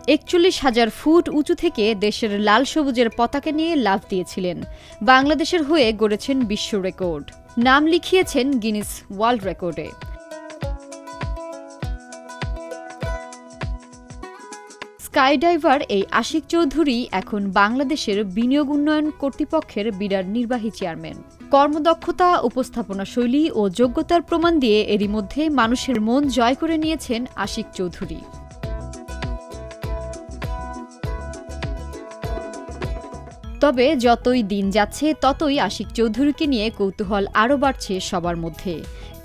৪১,০০০ foot উঁচু থেকে দেশের লাল সবুজের পতাকা নিয়ে লাফ দিয়েছিলেন। বাংলাদেশের হয়ে গড়েছেন বিশ্ব রেকর্ড, নাম লিখিয়েছেন গিনেস ওয়ার্ল্ড রেকর্ডে। স্কাইডাইভার এই আশিক চৌধুরী এখন বাংলাদেশের বিনিয়োগ উন্নয়ন কর্তৃপক্ষের বিডার নির্বাহী চেয়ারম্যান। কর্মদক্ষতা, উপস্থাপনা শৈলী ও যোগ্যতার প্রমাণ দিয়ে এরই মধ্যে মানুষের মন জয় করে নিয়েছেন আশিক চৌধুরী। তবে যতই দিন যাচ্ছে ততই আশিক চৌধুরীকে নিয়ে কৌতূহল আরও বাড়ছে সবার মধ্যে।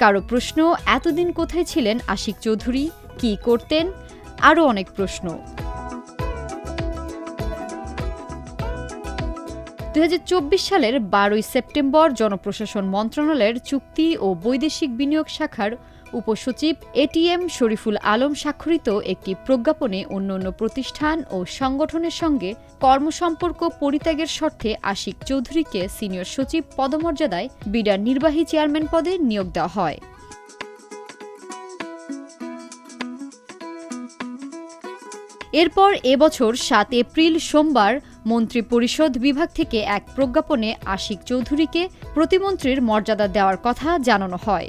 কারো প্রশ্ন, এতদিন কোথায় ছিলেন আশিক চৌধুরী, কী করতেন, আরও অনেক প্রশ্ন। ২০২৪ সালের ১২ সেপ্টেম্বর জনপ্রশাসন মন্ত্রণালয়ের চুক্তি ও বৈদেশিক বিনিয়োগ শাখার উপসচিব এটিএম শরীফুল আলম স্বাক্ষরিত একটি প্রজ্ঞাপনে অন্যান্য প্রতিষ্ঠান ও সংগঠনের সঙ্গে কর্মসম্পর্ক পরিত্যাগের শর্তে আশিক চৌধুরীকে সিনিয়র সচিব পদমর্যাদায় বিডার নির্বাহী চেয়ারম্যান পদে নিয়োগ দেওয়া হয়। এরপর এবছর ৭ এপ্রিল সোমবার মন্ত্রিপরিষদ বিভাগ থেকে এক প্রজ্ঞাপনে আশিক চৌধুরীকে প্রতিমন্ত্রীর মর্যাদা দেওয়ার কথা জানানো হয়।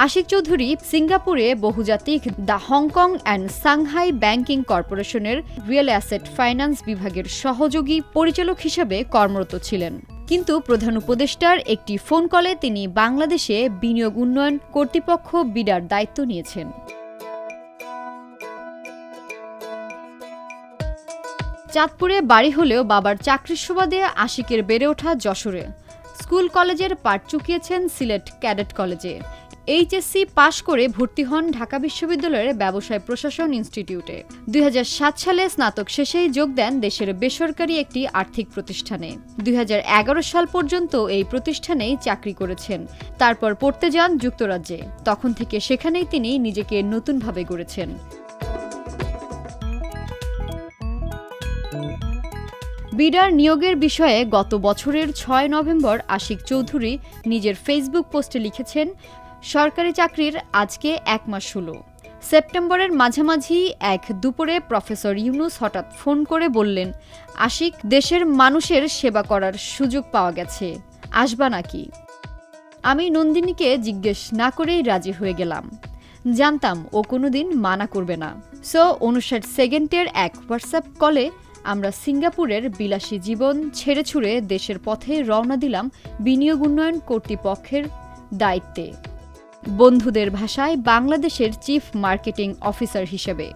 আশিক চৌধুরী সিঙ্গাপুরে বহুজাতিক the Hong Kong and Shanghai banking কর্পোরেশনের রিয়েল অ্যাসেট ফাইন্যান্স বিভাগের সহযোগী পরিচালক হিসেবে কর্মরত ছিলেন। কিন্তু প্রধান উপদেষ্টার একটি ফোন কলে তিনি বাংলাদেশে বিনিয়োগ উন্নয়ন কর্তৃপক্ষ বিডার দায়িত্ব নিয়েছেন। চাঁদপুরে বাড়ি হলেও বাবার চাকরির সুবাদে আশিকের বেড়ে ওঠা যশোরে। স্কুল কলেজের পাঠ চুকিয়েছেন সিলেট ক্যাডেট কলেজে। এইচএসসি পাশ করে ভর্তি হন ঢাকা বিশ্ববিদ্যালয়ের ব্যবসায় প্রশাসন ইনস্টিটিউটে। ২০০৭ সালে স্নাতক শেষেই যোগ দেন দেশের বেসরকারি একটি আর্থিক প্রতিষ্ঠানে। ২০১১ সাল পর্যন্ত এই প্রতিষ্ঠানেই চাকরি করেছেন। তারপর পড়তে যান যুক্তরাজ্যে। তখন থেকে সেখানেই তিনি নিজেকে নতুনভাবে গড়েছেন। বিডার নিয়োগের বিষয়ে গত বছরের ৬ নভেম্বর আশিক চৌধুরী নিজের ফেসবুক পোস্টে লিখেছেন, সরকারি চাকরির আজকে ১ মাস হলো। সেপ্টেম্বরের মাঝামাঝি এক দুপুরে প্রফেসর ইউনুস হঠাৎ ফোন করে বললেন, আশিক, দেশের মানুষের সেবা করার সুযোগ পাওয়া গেছে, আসবা নাকি? আমি নন্দিনীকে জিজ্ঞেস না করেই রাজি হয়ে গেলাম। জানতাম ও কোনোদিন মানা করবে না। ৫৯ সেকেন্ডের এক হোয়াটসঅ্যাপ কলে আমরা সিঙ্গাপুরের বিলাসী জীবন ছেড়ে ছুড়ে দেশের পথে রওনা দিলাম বিনিয়োগ উন্নয়ন কর্তৃপক্ষের দায়িত্বে, বন্ধুদের ভাষায় বাংলাদেশের চিফ মার্কেটিং অফিসার হিসেবে।